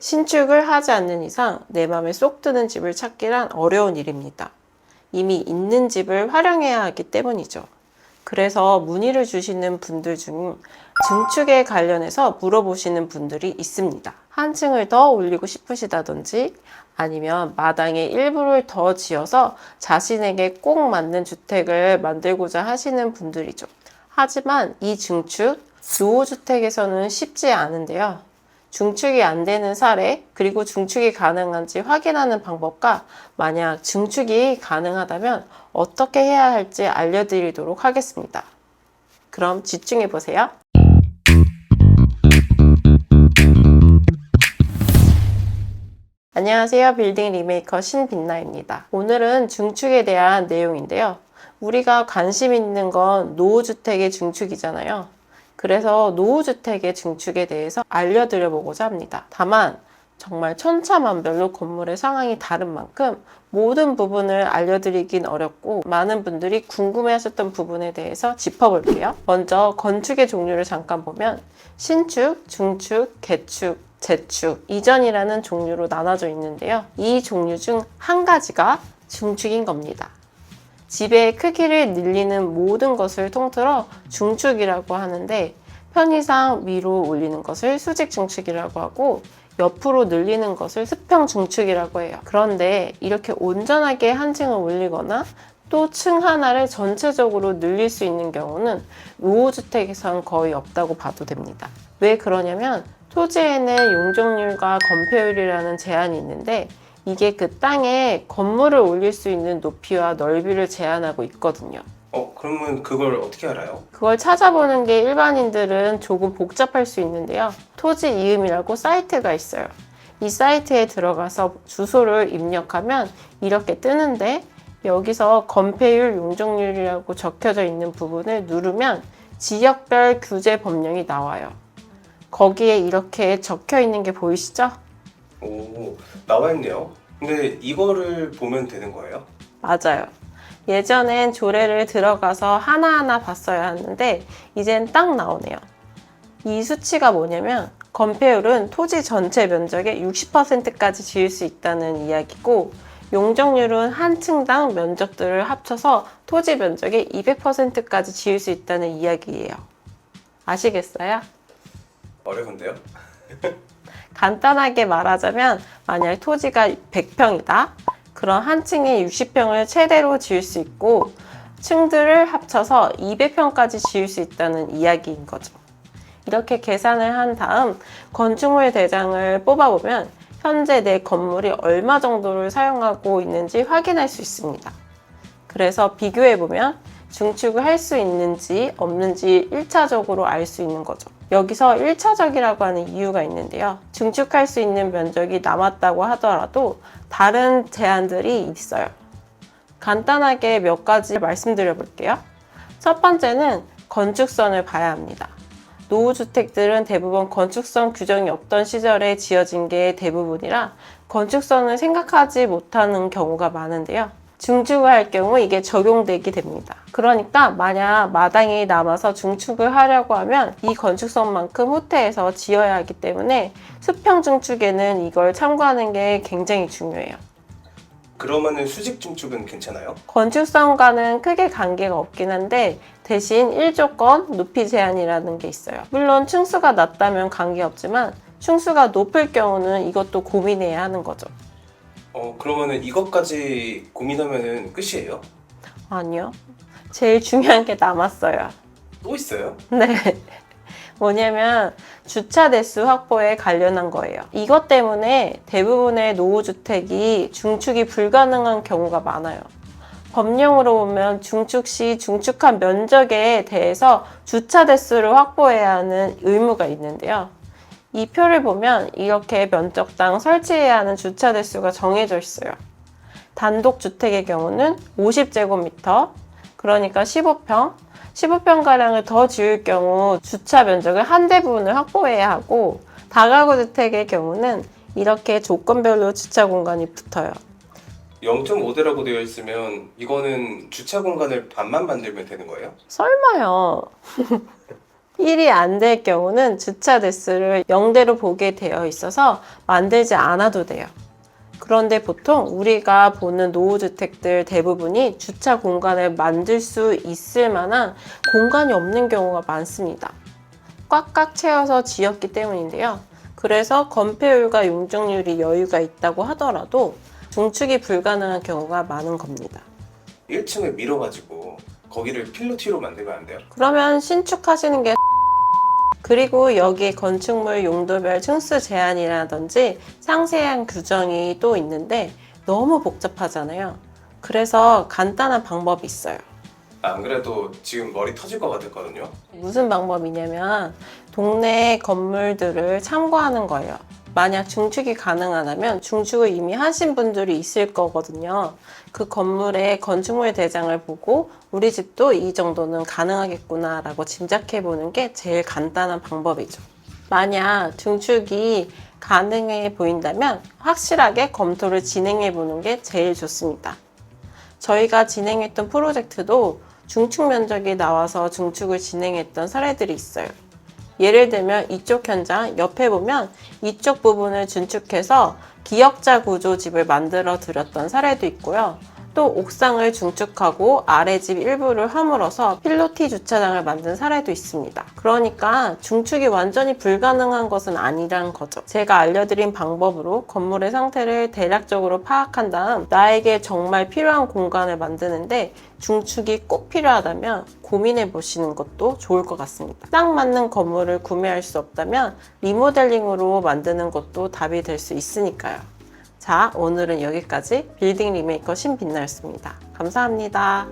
신축을 하지 않는 이상 내 맘에 쏙 드는 집을 찾기란 어려운 일입니다. 이미 있는 집을 활용해야 하기 때문이죠. 그래서 문의를 주시는 분들 중 증축에 관련해서 물어보시는 분들이 있습니다. 한 층을 더 올리고 싶으시다든지 아니면 마당에 일부를 더 지어서 자신에게 꼭 맞는 주택을 만들고자 하시는 분들이죠. 하지만 이 증축, 노후주택에서는 쉽지 않은데요. 중축이 안 되는 사례, 그리고 중축이 가능한지 확인하는 방법과 만약 증축이 가능하다면 어떻게 해야 할지 알려드리도록 하겠습니다. 그럼 집중해 보세요. 안녕하세요. 빌딩 리메이커 신빛나입니다. 오늘은 증축에 대한 내용인데요. 우리가 관심 있는 건 노후주택의 증축이잖아요. 그래서 노후주택의 증축에 대해서 알려드려 보고자 합니다. 다만 정말 천차만별로 건물의 상황이 다른 만큼 모든 부분을 알려드리긴 어렵고 많은 분들이 궁금해하셨던 부분에 대해서 짚어볼게요. 먼저 건축의 종류를 잠깐 보면 신축, 중축, 개축, 재축, 이전이라는 종류로 나눠져 있는데요. 이 종류 중 한 가지가 중축인 겁니다. 집의 크기를 늘리는 모든 것을 통틀어 중축이라고 하는데 편의상 위로 올리는 것을 수직 중축이라고 하고 옆으로 늘리는 것을 수평 중축이라고 해요. 그런데 이렇게 온전하게 한 층을 올리거나 또 층 하나를 전체적으로 늘릴 수 있는 경우는 노후주택에선 거의 없다고 봐도 됩니다. 왜 그러냐면 토지에는 용적률과 건폐율이라는 제한이 있는데 이게 그 땅에 건물을 올릴 수 있는 높이와 넓이를 제한하고 있거든요. 그러면 그걸 어떻게 알아요? 그걸 찾아보는 게 일반인들은 조금 복잡할 수 있는데요. 토지 이음이라고 사이트가 있어요. 이 사이트에 들어가서 주소를 입력하면 이렇게 뜨는데 여기서 건폐율, 용적률이라고 적혀져 있는 부분을 누르면 지역별 규제 법령이 나와요. 거기에 이렇게 적혀 있는 게 보이시죠? 오, 나와 있네요. 근데 이거를 보면 되는 거예요? 맞아요. 예전엔 조례를 들어가서 하나하나 봤어야 하는데 이젠 딱 나오네요. 이 수치가 뭐냐면 건폐율은 토지 전체 면적의 60%까지 지을 수 있다는 이야기고 용적률은 한 층당 면적들을 합쳐서 토지 면적의 200%까지 지을 수 있다는 이야기예요. 아시겠어요? 어려운데요? 간단하게 말하자면 만약 토지가 100평이다. 그럼 한 층에 60평을 최대로 지을 수 있고 층들을 합쳐서 200평까지 지을 수 있다는 이야기인 거죠. 이렇게 계산을 한 다음 건축물 대장을 뽑아보면 현재 내 건물이 얼마 정도를 사용하고 있는지 확인할 수 있습니다. 그래서 비교해보면 중축을 할 수 있는지 없는지 1차적으로 알 수 있는 거죠. 여기서 1차적이라고 하는 이유가 있는데요. 중축할 수 있는 면적이 남았다고 하더라도 다른 제한들이 있어요. 간단하게 몇 가지 말씀드려 볼게요. 첫 번째는 건축선을 봐야 합니다. 노후주택들은 대부분 건축선 규정이 없던 시절에 지어진 게 대부분이라 건축선을 생각하지 못하는 경우가 많은데요. 중축을 할 경우 이게 적용되게 됩니다. 그러니까 만약 마당이 남아서 중축을 하려고 하면 이 건축선만큼 후퇴해서 지어야 하기 때문에 수평 중축에는 이걸 참고하는 게 굉장히 중요해요. 그러면은 수직 중축은 괜찮아요? 건축선과는 크게 관계가 없긴 한데 대신 1조건 높이 제한이라는 게 있어요. 물론 층수가 낮다면 관계없지만 층수가 높을 경우는 이것도 고민해야 하는 거죠. 그러면은 이것까지 고민하면은 끝이에요? 아니요. 제일 중요한 게 남았어요. 또 있어요? 네. 뭐냐면 주차 대수 확보에 관련한 거예요. 이것 때문에 대부분의 노후주택이 중축이 불가능한 경우가 많아요. 법령으로 보면 중축 시 중축한 면적에 대해서 주차 대수를 확보해야 하는 의무가 있는데요. 이 표를 보면 이렇게 면적당 설치해야 하는 주차 대수가 정해져 있어요. 단독주택의 경우는 50제곱미터, 그러니까 15평가량을 더 지을 경우 주차 면적을 한 대분을 확보해야 하고 다가구 주택의 경우는 이렇게 조건별로 주차 공간이 붙어요. 0.5대라고 되어 있으면 이거는 주차 공간을 반만 만들면 되는 거예요? 설마요. 1이 안 될 경우는 주차 대수를 0대로 보게 되어 있어서 만들지 않아도 돼요. 그런데 보통 우리가 보는 노후주택들 대부분이 주차 공간을 만들 수 있을 만한 공간이 없는 경우가 많습니다. 꽉꽉 채워서 지었기 때문인데요. 그래서 건폐율과 용적률이 여유가 있다고 하더라도 중축이 불가능한 경우가 많은 겁니다. 1층을 밀어가지고 거기를 필로티로 만들면 안 돼요? 그러면 신축하시는 게 그리고 여기에 건축물 용도별 층수 제한이라든지 상세한 규정이 또 있는데 너무 복잡하잖아요. 그래서 간단한 방법이 있어요. 안 그래도 지금 머리 터질 것 같았거든요. 무슨 방법이냐면 동네 건물들을 참고하는 거예요. 만약 중축이 가능하다면 중축을 이미 하신 분들이 있을 거거든요. 그 건물의 건축물 대장을 보고 우리 집도 이 정도는 가능하겠구나 라고 짐작해 보는 게 제일 간단한 방법이죠. 만약 중축이 가능해 보인다면 확실하게 검토를 진행해 보는 게 제일 좋습니다. 저희가 진행했던 프로젝트도 중축 면적이 나와서 중축을 진행했던 사례들이 있어요. 예를 들면 이쪽 현장 옆에 보면 이쪽 부분을 중축해서 기역자 구조 집을 만들어 드렸던 사례도 있고요. 또 옥상을 중축하고 아래 집 일부를 허물어서 필로티 주차장을 만든 사례도 있습니다. 그러니까 중축이 완전히 불가능한 것은 아니란 거죠. 제가 알려드린 방법으로 건물의 상태를 대략적으로 파악한 다음 나에게 정말 필요한 공간을 만드는데 중축이 꼭 필요하다면 고민해 보시는 것도 좋을 것 같습니다. 딱 맞는 건물을 구매할 수 없다면 리모델링으로 만드는 것도 답이 될 수 있으니까요. 자, 오늘은 여기까지 빌딩 리메이커 신빛나였습니다. 감사합니다.